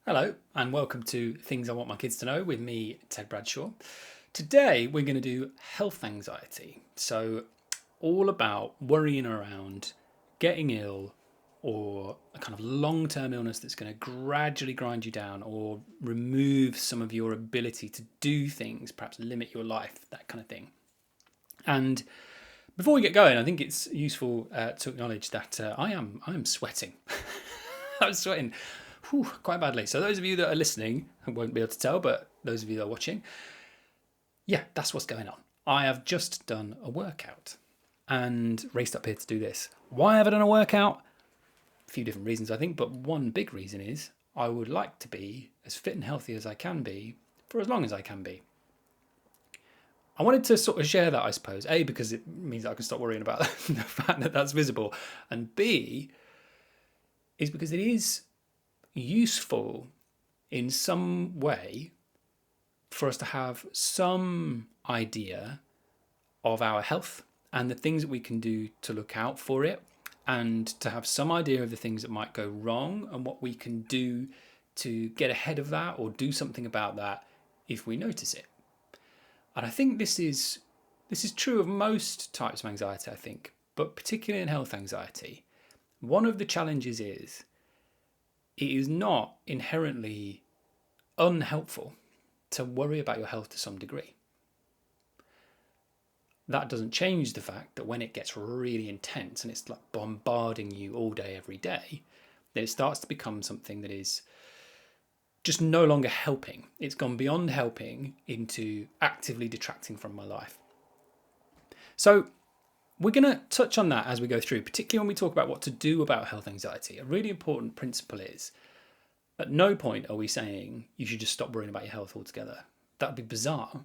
Hello, and welcome to Things I Want My Kids to Know with me, Ted Bradshaw. Today, we're going to do health anxiety. So, all about worrying around getting ill or a kind of long term illness that's going to gradually grind you down or remove some of your ability to do things, perhaps limit your life, that kind of thing. And before we get going, I think it's useful to acknowledge that I am sweating. I'm sweating quite badly. So those of you that are listening won't be able to tell, but those of you that are watching, yeah, that's what's going on. I have just done a workout and raced up here to do this. Why have I done a workout? A few different reasons, I think, but one big reason is I would like to be as fit and healthy as I can be for as long as I can be. I wanted to sort of share that, I suppose. A, because it means that I can stop worrying about the fact that that's visible. And B, is because it is useful in some way for us to have some idea of our health and the things that we can do to look out for it, and to have some idea of the things that might go wrong and what we can do to get ahead of that or do something about that if we notice it. And I think this is true of most types of anxiety, I think, but particularly in health anxiety. One of the challenges is it is not inherently unhelpful to worry about your health to some degree. That doesn't change the fact that when it gets really intense and it's like bombarding you all day, every day, then it starts to become something that is just no longer helping. It's gone beyond helping into actively detracting from my life. So we're going to touch on that as we go through, particularly when we talk about what to do about health anxiety. A really important principle is, at no point are we saying you should just stop worrying about your health altogether. That would be bizarre.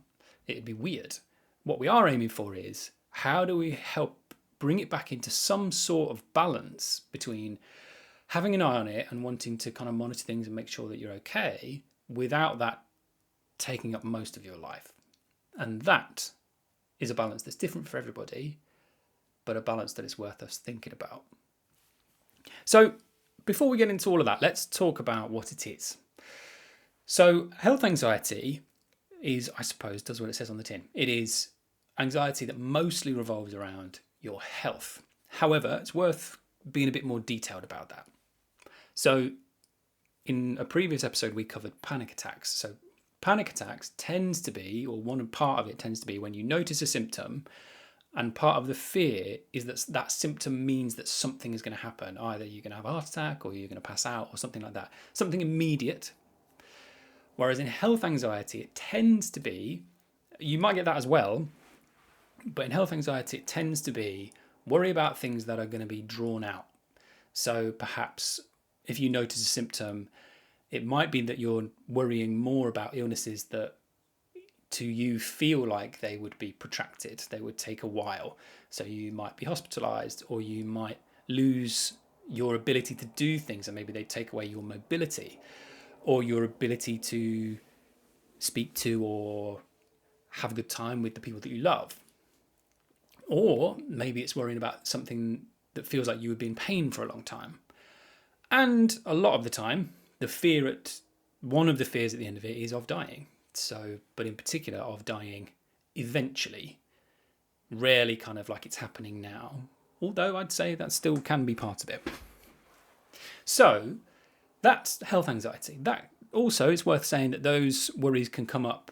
It would be weird. What we are aiming for is, how do we help bring it back into some sort of balance between having an eye on it and wanting to kind of monitor things and make sure that you're okay without that taking up most of your life. And that is a balance that's different for everybody, but a balance that is worth us thinking about. So before we get into all of that, let's talk about what it is. So health anxiety is, I suppose, does what it says on the tin. It is anxiety that mostly revolves around your health. However, it's worth being a bit more detailed about that. So in a previous episode, we covered panic attacks. So panic attacks tends to be, or one part of it tends to be, when you notice a symptom, and part of the fear is that that symptom means that something is going to happen. Either you're going to have a heart attack or you're going to pass out or something like that. Something immediate. Whereas in health anxiety, it tends to be, you might get that as well, but in health anxiety, it tends to be worry about things that are going to be drawn out. So perhaps if you notice a symptom, it might be that you're worrying more about illnesses that to you feel like they would be protracted, they would take a while. So you might be hospitalized, or you might lose your ability to do things, and maybe they take away your mobility or your ability to speak to or have a good time with the people that you love. Or maybe it's worrying about something that feels like you would be in pain for a long time. And a lot of the time, one of the fears at the end of it is of dying. So, but in particular of dying eventually, rarely kind of like it's happening now. Although I'd say that still can be part of it. So that's health anxiety. That also, it's worth saying that those worries can come up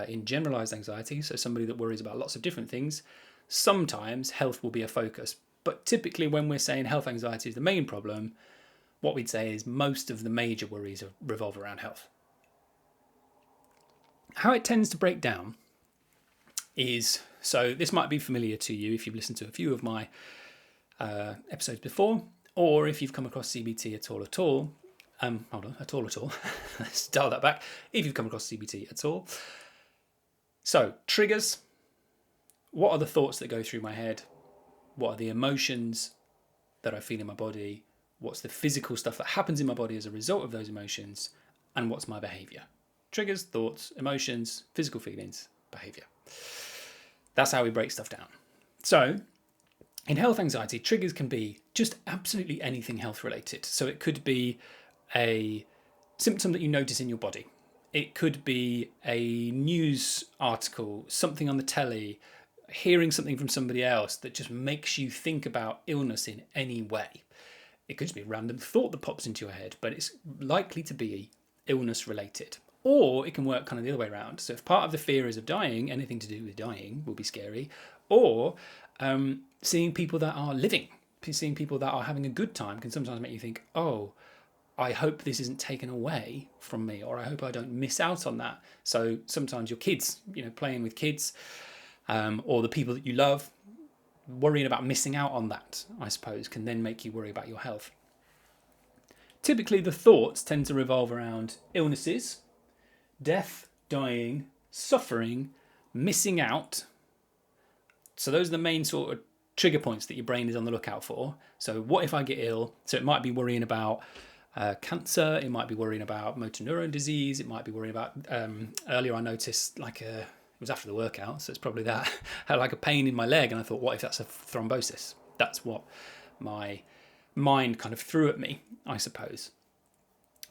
in generalized anxiety. So somebody that worries about lots of different things, sometimes health will be a focus. But typically when we're saying health anxiety is the main problem, what we'd say is most of the major worries revolve around health. How it tends to break down is, so this might be familiar to you if you've listened to a few of my episodes before, or if you've come across CBT at all. Let's dial that back. If you've come across CBT at all. So, triggers. What are the thoughts that go through my head? What are the emotions that I feel in my body? What's the physical stuff that happens in my body as a result of those emotions? And what's my behavior? Triggers, thoughts, emotions, physical feelings, behavior. That's how we break stuff down. So in health anxiety, triggers can be just absolutely anything health related. So it could be a symptom that you notice in your body. It could be a news article, something on the telly, hearing something from somebody else that just makes you think about illness in any way. It could just be a random thought that pops into your head, but it's likely to be illness related. Or it can work kind of the other way around. So if part of the fear is of dying, anything to do with dying will be scary. Or seeing people that are living, seeing people that are having a good time can sometimes make you think, oh, I hope this isn't taken away from me, or I hope I don't miss out on that. So sometimes your kids, playing with kids, or the people that you love, worrying about missing out on that, I suppose, can then make you worry about your health. Typically, the thoughts tend to revolve around illnesses, death, dying, suffering, missing out. So those are the main sort of trigger points that your brain is on the lookout for. So what if I get ill? So it might be worrying about cancer, it might be worrying about motor neuron disease, it might be worrying about, earlier I noticed it was after the workout, so it's probably that, I had like a pain in my leg, and I thought, what if that's a thrombosis? That's what my mind kind of threw at me, I suppose.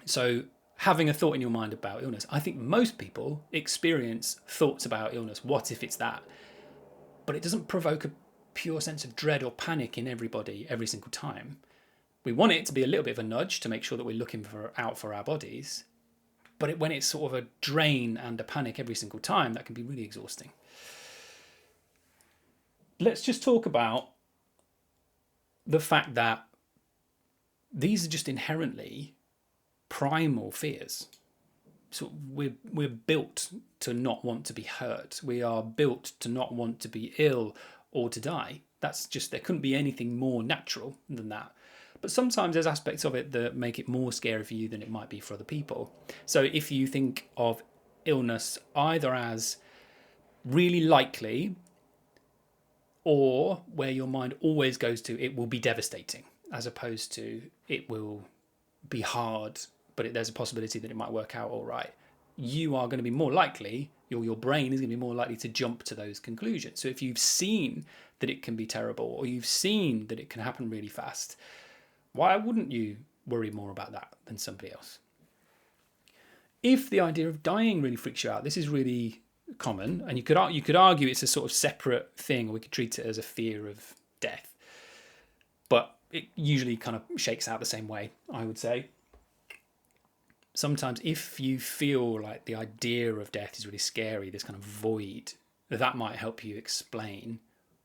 So having a thought in your mind about illness, I think most people experience thoughts about illness. What if it's that? But it doesn't provoke a pure sense of dread or panic in everybody every single time. We want it to be a little bit of a nudge to make sure that we're looking out for our bodies. But when it's sort of a drain and a panic every single time, that can be really exhausting. Let's just talk about the fact that these are just inherently primal fears. So we're built to not want to be hurt. We are built to not want to be ill or to die. That's just, there couldn't be anything more natural than that. But sometimes there's aspects of it that make it more scary for you than it might be for other people. So if you think of illness either as really likely, or where your mind always goes to, it will be devastating, as opposed to it will be hard, but there's a possibility that it might work out all right, you are going to be more likely, your brain is going to be more likely to jump to those conclusions. So if you've seen that it can be terrible, or you've seen that it can happen really fast, why wouldn't you worry more about that than somebody else? If the idea of dying really freaks you out, this is really common, and you could argue it's a sort of separate thing, or we could treat it as a fear of death. But it usually kind of shakes out the same way, I would say. Sometimes if you feel like the idea of death is really scary, this kind of void, that might help you explain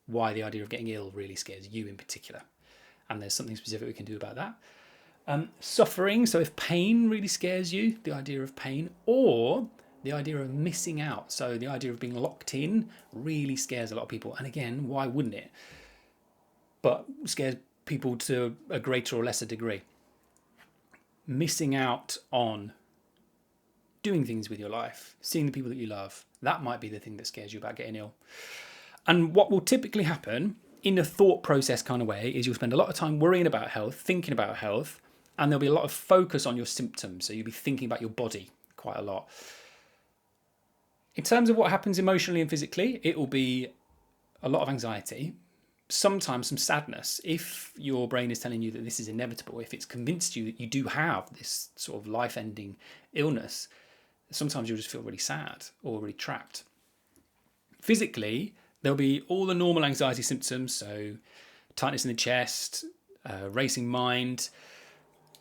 why the idea of getting ill really scares you in particular. And there's something specific we can do about that. Suffering, so if pain really scares you, the idea of pain, or the idea of missing out, so the idea of being locked in really scares a lot of people. And again, why wouldn't it? But scares people to a greater or lesser degree. Missing out on doing things with your life, seeing the people that you love, that might be the thing that scares you about getting ill. And what will typically happen in a thought process kind of way is you'll spend a lot of time worrying about health, thinking about health, and there'll be a lot of focus on your symptoms. So you'll be thinking about your body quite a lot. In terms of what happens emotionally and physically, it will be a lot of anxiety, sometimes some sadness. If your brain is telling you that this is inevitable, if it's convinced you that you do have this sort of life-ending illness, sometimes you'll just feel really sad or really trapped. Physically, there'll be all the normal anxiety symptoms, so tightness in the chest, racing mind,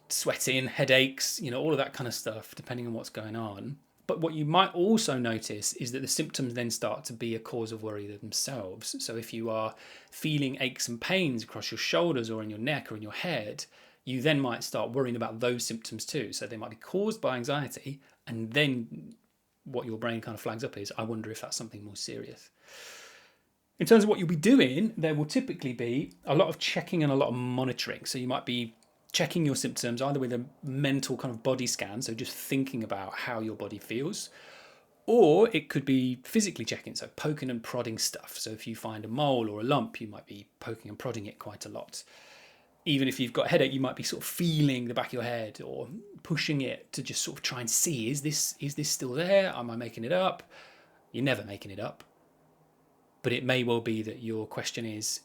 sweating, headaches, all of that kind of stuff, depending on what's going on. But what you might also notice is that the symptoms then start to be a cause of worry themselves. So if you are feeling aches and pains across your shoulders or in your neck or in your head, you then might start worrying about those symptoms too. So they might be caused by anxiety, and then what your brain kind of flags up is, I wonder if that's something more serious. In terms of what you'll be doing, there will typically be a lot of checking and a lot of monitoring. So you might be checking your symptoms either with a mental kind of body scan, so just thinking about how your body feels, or it could be physically checking, so poking and prodding stuff. So if you find a mole or a lump, you might be poking and prodding it quite a lot. Even if you've got a headache, you might be sort of feeling the back of your head or pushing it to just sort of try and see, is this still there? Am I making it up? You're never making it up. But it may well be that your question is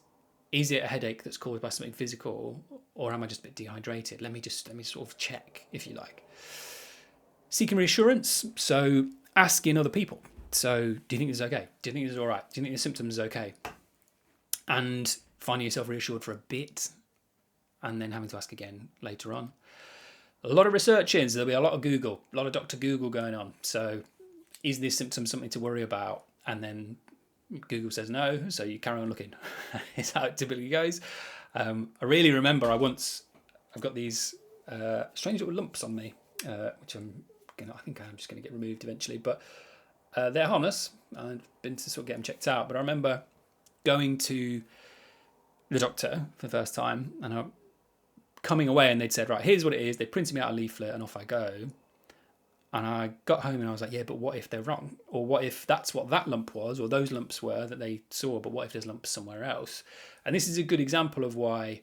it a headache that's caused by something physical, or am I just a bit dehydrated? Let me sort of check, if you like. Seeking reassurance, so asking other people. So, do you think this is okay? Do you think this is all right? Do you think the symptoms are okay? And finding yourself reassured for a bit, and then having to ask again later on. A lot of research in, so there'll be a lot of Google, a lot of Dr. Google going on. So, is this symptom something to worry about? And then Google says no, so you carry on looking. It's how it typically goes. I really remember I've got these strange little lumps on me, which I think I'm just going to get removed eventually, but they're harmless. I've been to sort of get them checked out, but I remember going to the doctor for the first time, and I'm coming away, and they'd said, right, here's what it is. They printed me out a leaflet, and off I go. And I got home, and I was like, yeah, but what if they're wrong? Or what if that's what that lump was, or those lumps were that they saw, but what if there's lumps somewhere else? And this is a good example of why,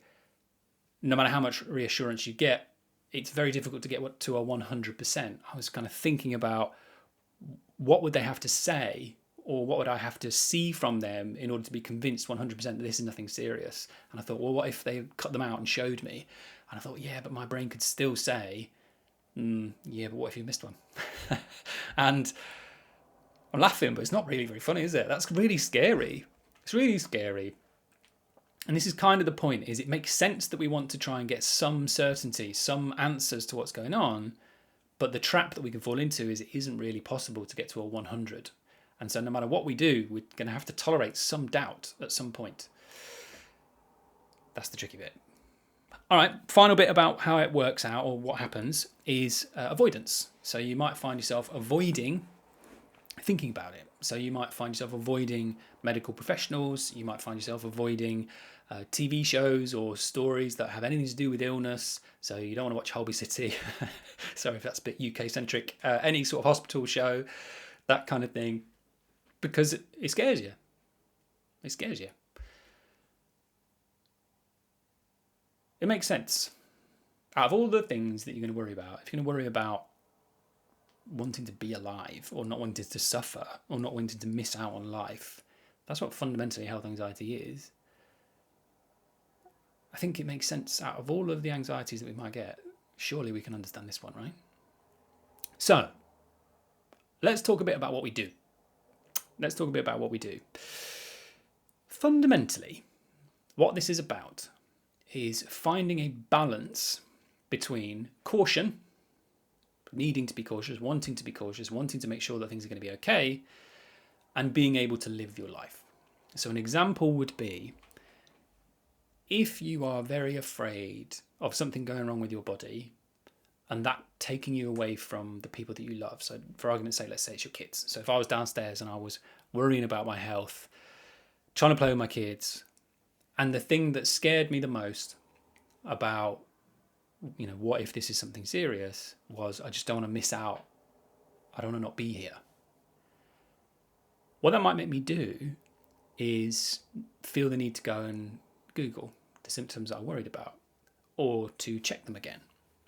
no matter how much reassurance you get, it's very difficult to get to a 100%. I was kind of thinking about what would they have to say, or what would I have to see from them in order to be convinced 100% that this is nothing serious? And I thought, well, what if they cut them out and showed me? And I thought, yeah, but my brain could still say, yeah, but what if you missed one? And I'm laughing, but it's not really very funny, is it? That's really scary. It's really scary. And this is kind of the point, is it makes sense that we want to try and get some certainty, some answers to what's going on, but the trap that we can fall into is it isn't really possible to get to a 100. And so no matter what we do, we're going to have to tolerate some doubt at some point. That's the tricky bit. All right, final bit about how it works out, or what happens, is avoidance. So you might find yourself avoiding thinking about it. So you might find yourself avoiding medical professionals. You might find yourself avoiding TV shows or stories that have anything to do with illness. So you don't want to watch Holby City. Sorry if that's a bit UK centric. Any sort of hospital show, that kind of thing, because it scares you. It scares you. It makes sense. Out of all the things that you're going to worry about, if you're going to worry about wanting to be alive, or not wanting to suffer, or not wanting to miss out on life, that's what fundamentally health anxiety is. I think it makes sense. Out of all of the anxieties that we might get, surely we can understand this one, right? So, let's talk a bit about what we do. Fundamentally, what this is about is finding a balance between caution, needing to be cautious, wanting to make sure that things are going to be okay, and being able to live your life. So an example would be, if you are very afraid of something going wrong with your body and that taking you away from the people that you love. So for argument's sake, let's say it's your kids. So if I was downstairs and I was worrying about my health, trying to play with my kids, and the thing that scared me the most about, what if this is something serious, was I just don't want to miss out. I don't want to not be here. What that might make me do is feel the need to go and Google the symptoms that I'm worried about, or to check them again,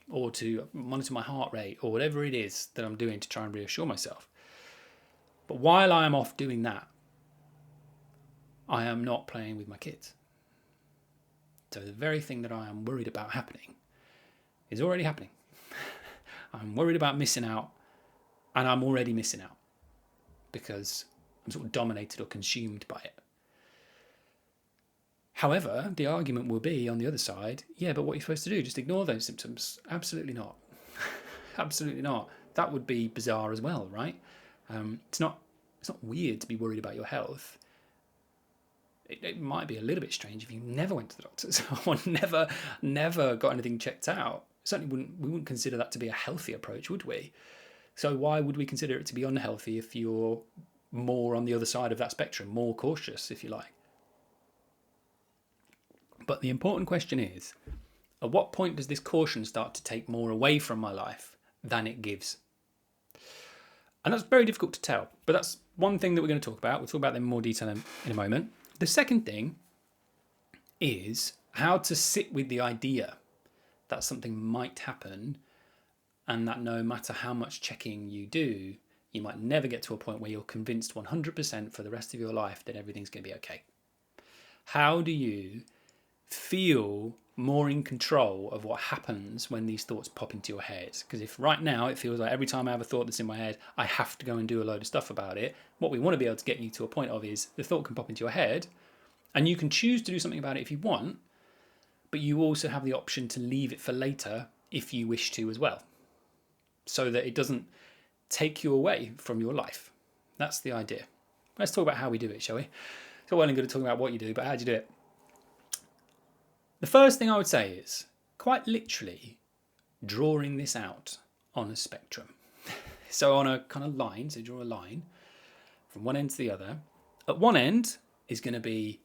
or to monitor my heart rate, or whatever it is that I'm doing to try and reassure myself. But while I am off doing that, I am not playing with my kids. So the very thing that I am worried about happening is already happening. I'm worried about missing out, and I'm already missing out because I'm sort of dominated or consumed by it. However, the argument will be on the other side, yeah, but what are you supposed to do? Just ignore those symptoms? Absolutely not. Absolutely not. That would be bizarre as well, right? It's not weird to be worried about your health. It might be a little bit strange if you never went to the doctors or never got anything checked out. Certainly we wouldn't consider that to be a healthy approach, would we? So why would we consider it to be unhealthy if you're more on the other side of that spectrum, more cautious, if you like? But the important question is, at what point does this caution start to take more away from my life than it gives? And that's very difficult to tell, but that's one thing that we're going to talk about. We'll talk about that in more detail in a moment. The second thing is how to sit with the idea that something might happen, and that no matter how much checking you do, you might never get to a point where you're convinced 100% for the rest of your life that everything's going to be okay. How do you feel more in control of what happens when these thoughts pop into your head. Because if right now it feels like every time I have a thought that's in my head, I have to go and do a load of stuff about it, what we want to be able to get you to a point of is the thought can pop into your head and you can choose to do something about it if you want, but you also have the option to leave it for later if you wish to as well, so that it doesn't take you away from your life. That's the idea. Let's talk about how we do it, shall we? It's all well and good to talk about what you do, but how do you do it? The first thing I would say is, quite literally, drawing this out on a spectrum. So on a kind of line, so draw a line from one end to the other. At one end is going to be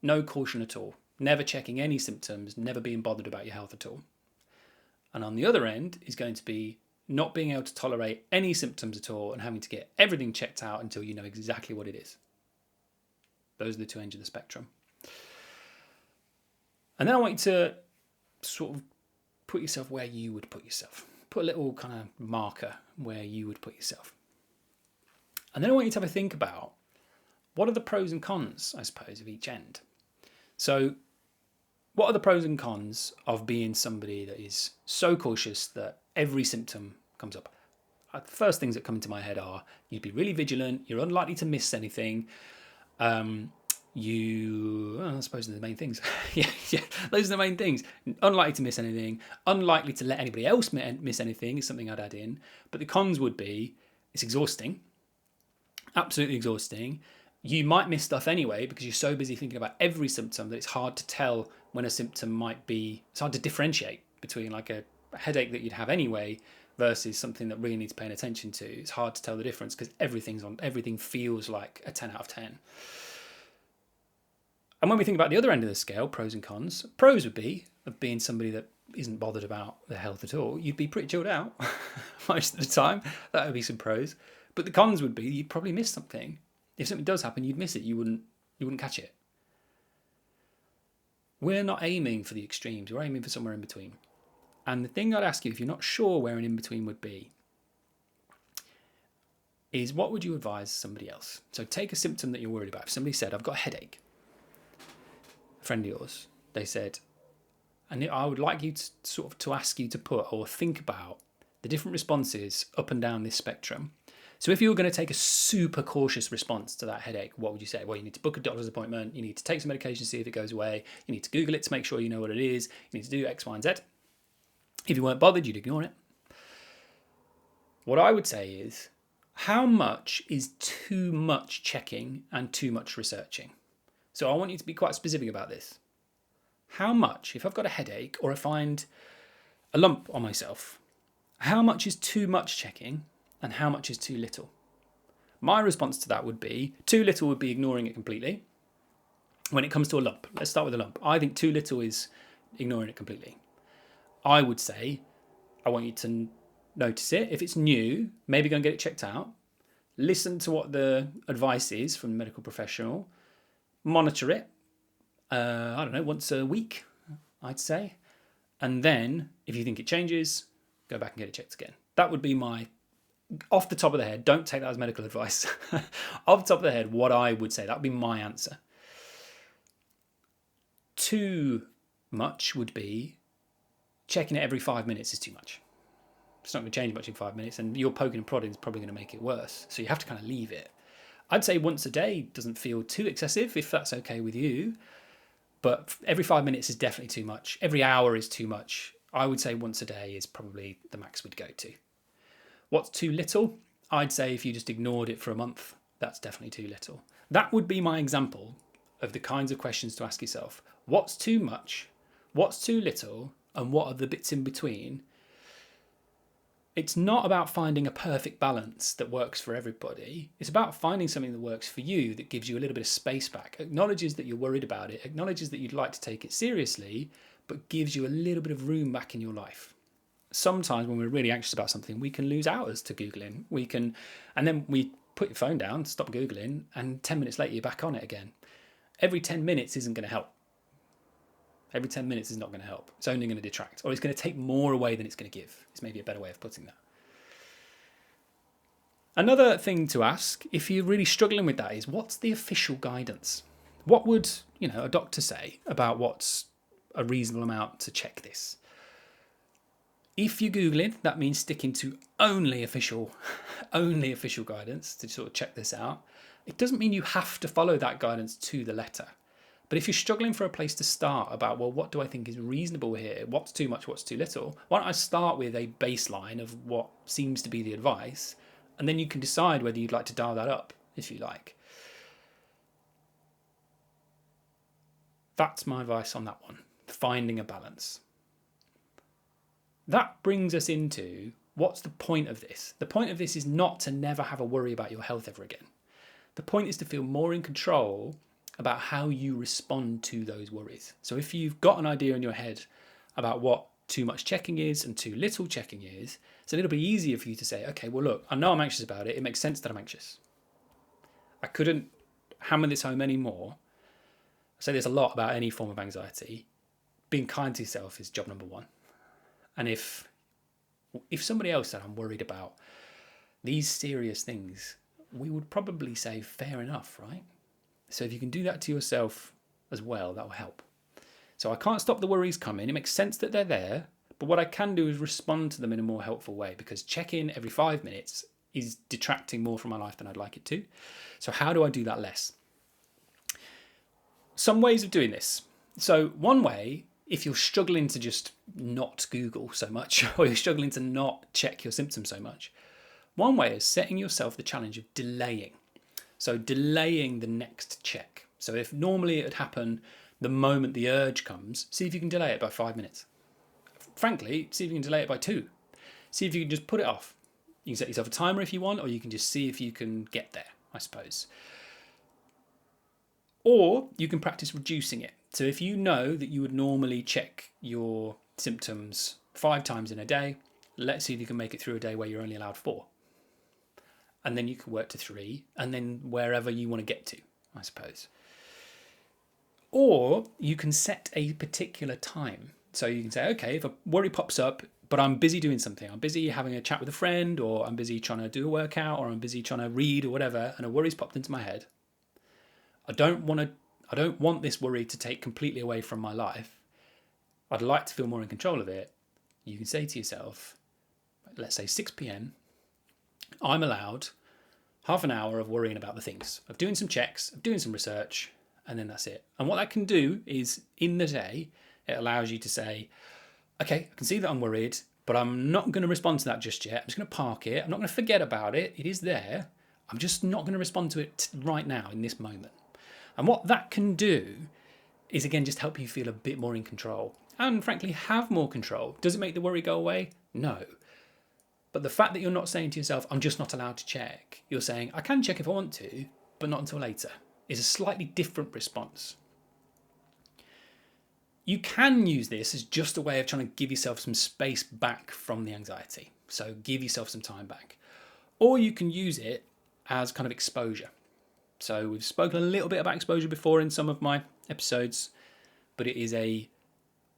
no caution at all, never checking any symptoms, never being bothered about your health at all. And on the other end is going to be not being able to tolerate any symptoms at all and having to get everything checked out until you know exactly what it is. Those are the two ends of the spectrum. And then I want you to sort of put yourself where you would put yourself. Put a little kind of marker where you would put yourself. And then I want you to have a think about what are the pros and cons, I suppose, of each end. So what are the pros and cons of being somebody that is so cautious that every symptom comes up? The first things that come into my head are you'd be really vigilant, you're unlikely to miss anything, I suppose they're the main things. yeah, those are the main things. Unlikely to miss anything, unlikely to let anybody else miss anything is something I'd add in. But the cons would be it's exhausting, absolutely exhausting. You might miss stuff anyway because you're so busy thinking about every symptom that it's hard to tell when a symptom might be, it's hard to differentiate between like a headache that you'd have anyway versus something that really needs paying attention to. It's hard to tell the difference because everything feels like a 10 out of 10. And when we think about the other end of the scale, pros and cons, pros would be of being somebody that isn't bothered about their health at all. You'd be pretty chilled out most of the time. That would be some pros. But the cons would be you'd probably miss something. If something does happen, you'd miss it. You wouldn't catch it. We're not aiming for the extremes. We're aiming for somewhere in between. And the thing I'd ask you, if you're not sure where an in-between would be, is what would you advise somebody else? So take a symptom that you're worried about. If somebody said, I've got a headache, a friend of yours, they said, and I would like you to ask you to put or think about the different responses up and down this spectrum. So if you were going to take a super cautious response to that headache, what would you say? Well, you need to book a doctor's appointment. You need to take some medication to see if it goes away. You need to Google it to make sure you know what it is. You need to do X, Y, and Z. If you weren't bothered, you'd ignore it. What I would say is, how much is too much checking and too much researching? So I want you to be quite specific about this. How much, if I've got a headache or I find a lump on myself, how much is too much checking and how much is too little? My response to that would be, too little would be ignoring it completely. When it comes to a lump, let's start with a lump. I think too little is ignoring it completely. I would say, I want you to notice it. If it's new, maybe go and get it checked out. Listen to what the advice is from the medical professional. Monitor it, once a week, I'd say. And then, if you think it changes, go back and get it checked again. That would be my, off the top of the head, don't take that as medical advice. Off the top of the head, what I would say, that would be my answer. Too much would be checking it every 5 minutes is too much. It's not going to change much in 5 minutes, and your poking and prodding is probably going to make it worse. So you have to kind of leave it. I'd say once a day doesn't feel too excessive, if that's okay with you. But every 5 minutes is definitely too much. Every hour is too much. I would say once a day is probably the max we'd go to. What's too little? I'd say if you just ignored it for a month, that's definitely too little. That would be my example of the kinds of questions to ask yourself. What's too much? What's too little? And what are the bits in between? It's not about finding a perfect balance that works for everybody. It's about finding something that works for you, that gives you a little bit of space back, acknowledges that you're worried about it, acknowledges that you'd like to take it seriously, but gives you a little bit of room back in your life. Sometimes when we're really anxious about something, we can lose hours to Googling. And then we put your phone down, stop Googling, and 10 minutes later you're back on it again. Every 10 minutes isn't going to help. Every 10 minutes is not going to help. It's only going to detract, or it's going to take more away than it's going to give. It's maybe a better way of putting that. Another thing to ask, if you're really struggling with that, is what's the official guidance? What would, a doctor say about what's a reasonable amount to check this. If you're Googling, that means sticking to only official guidance to sort of check this out. It doesn't mean you have to follow that guidance to the letter. But if you're struggling for a place to start about, well, what do I think is reasonable here? What's too much, what's too little? Why don't I start with a baseline of what seems to be the advice, and then you can decide whether you'd like to dial that up, if you like. That's my advice on that one, finding a balance. That brings us into, what's the point of this? The point of this is not to never have a worry about your health ever again. The point is to feel more in control about how you respond to those worries. So if you've got an idea in your head about what too much checking is and too little checking is, it's a little bit easier for you to say, okay, well, look, I know I'm anxious about it. It makes sense that I'm anxious. I couldn't hammer this home anymore. I say this a lot about any form of anxiety. Being kind to yourself is job number one. And if somebody else said, I'm worried about these serious things, we would probably say, fair enough, right? So if you can do that to yourself as well, that will help. So I can't stop the worries coming. It makes sense that they're there, but what I can do is respond to them in a more helpful way, because check-in every 5 minutes is detracting more from my life than I'd like it to. So how do I do that less? Some ways of doing this. So one way, if you're struggling to just not Google so much, or you're struggling to not check your symptoms so much, one way is setting yourself the challenge of delaying. So delaying the next check. So if normally it would happen the moment the urge comes, see if you can delay it by 5 minutes. Frankly, see if you can delay it by 2. See if you can just put it off. You can set yourself a timer if you want, or you can just see if you can get there, I suppose. Or you can practice reducing it. So if you know that you would normally check your symptoms 5 times in a day, let's see if you can make it through a day where you're only allowed 4. And then you can work to 3, and then wherever you want to get to, I suppose. Or you can set a particular time. So you can say, okay, if a worry pops up, but I'm busy doing something, I'm busy having a chat with a friend, or I'm busy trying to do a workout, or I'm busy trying to read or whatever, and a worry's popped into my head. I don't want this worry to take completely away from my life. I'd like to feel more in control of it. You can say to yourself, let's say 6 p.m, I'm allowed half an hour of worrying about the things, of doing some checks, of doing some research, and then that's it. And what that can do is, in the day, it allows you to say, okay, I can see that I'm worried, but I'm not going to respond to that just yet. I'm just going to park it. I'm not going to forget about it. It is there. I'm just not going to respond to it right now in this moment. And what that can do is, again, just help you feel a bit more in control and, frankly, have more control. Does it make the worry go away? No. But the fact that you're not saying to yourself, I'm just not allowed to check, you're saying, I can check if I want to, but not until later, is a slightly different response. You can use this as just a way of trying to give yourself some space back from the anxiety. So give yourself some time back. Or you can use it as kind of exposure. So we've spoken a little bit about exposure before in some of my episodes, but it is a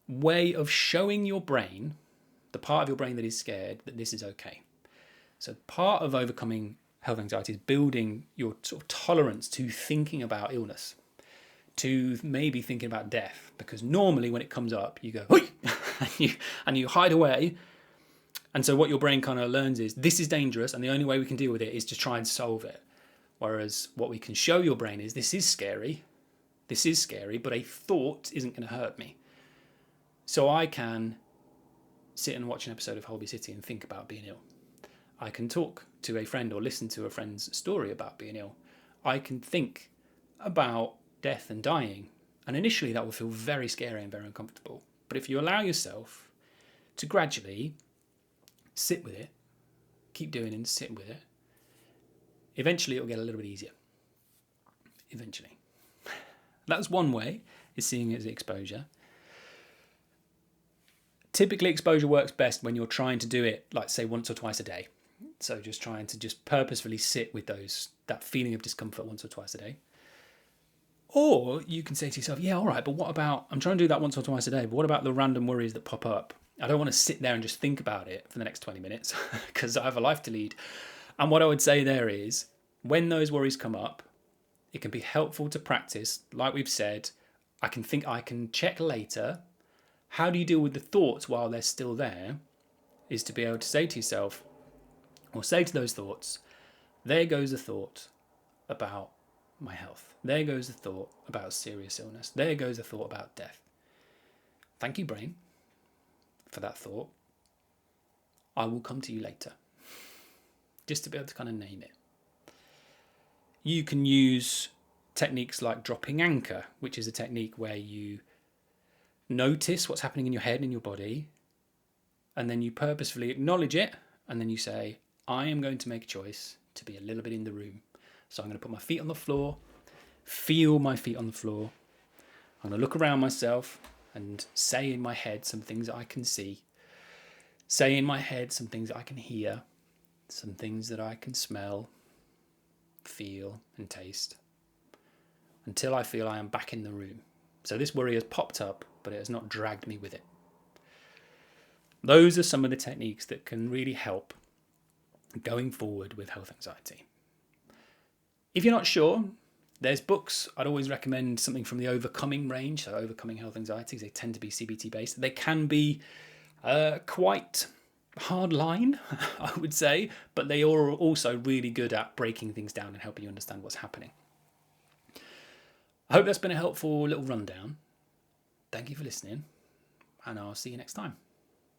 way of showing your brain, the part of your brain that is scared, that this is okay. So part of overcoming health anxiety is building your sort of tolerance to thinking about illness, to maybe thinking about death, because normally when it comes up, you go, "Oi!" and you hide away. And so what your brain kind of learns is, this is dangerous, and the only way we can deal with it is to try and solve it. Whereas what we can show your brain is, this is scary, but a thought isn't going to hurt me. So I can sit and watch an episode of Holby City and think about being ill. I can talk to a friend or listen to a friend's story about being ill. I can think about death and dying. And initially that will feel very scary and very uncomfortable. But if you allow yourself to gradually sit with it, keep doing it and sit with it, eventually it'll get a little bit easier. Eventually. That's one way, is seeing it as exposure. Typically exposure works best when you're trying to do it, like say once or twice a day. So just trying to just purposefully sit with that feeling of discomfort once or twice a day. Or you can say to yourself, yeah, all right, but what about, I'm trying to do that once or twice a day, but what about the random worries that pop up? I don't want to sit there and just think about it for the next 20 minutes because I have a life to lead. And what I would say there is, when those worries come up, it can be helpful to practice, like we've said, I can check later, How do you deal with the thoughts while they're still there? Is to be able to say to yourself, or say to those thoughts, there goes a thought about my health. There goes a thought about serious illness. There goes a thought about death. Thank you, brain, for that thought. I will come to you later. Just to be able to kind of name it. You can use techniques like dropping anchor, which is a technique where you notice what's happening in your head and in your body, and then you purposefully acknowledge it, and then you say, I am going to make a choice to be a little bit in the room. So I'm going to put my feet on the floor, feel my feet on the floor. I'm going to look around myself and say in my head some things that I can see. Say in my head some things that I can hear, some things that I can smell, feel and taste, until I feel I am back in the room. So this worry has popped up, but it has not dragged me with it. Those are some of the techniques that can really help going forward with health anxiety. If you're not sure, there's books. I'd always recommend something from the Overcoming range, so Overcoming Health Anxiety. They tend to be CBT based. They can be quite hard line, I would say, but they are also really good at breaking things down and helping you understand what's happening. I hope that's been a helpful little rundown. Thank you for listening, and I'll see you next time.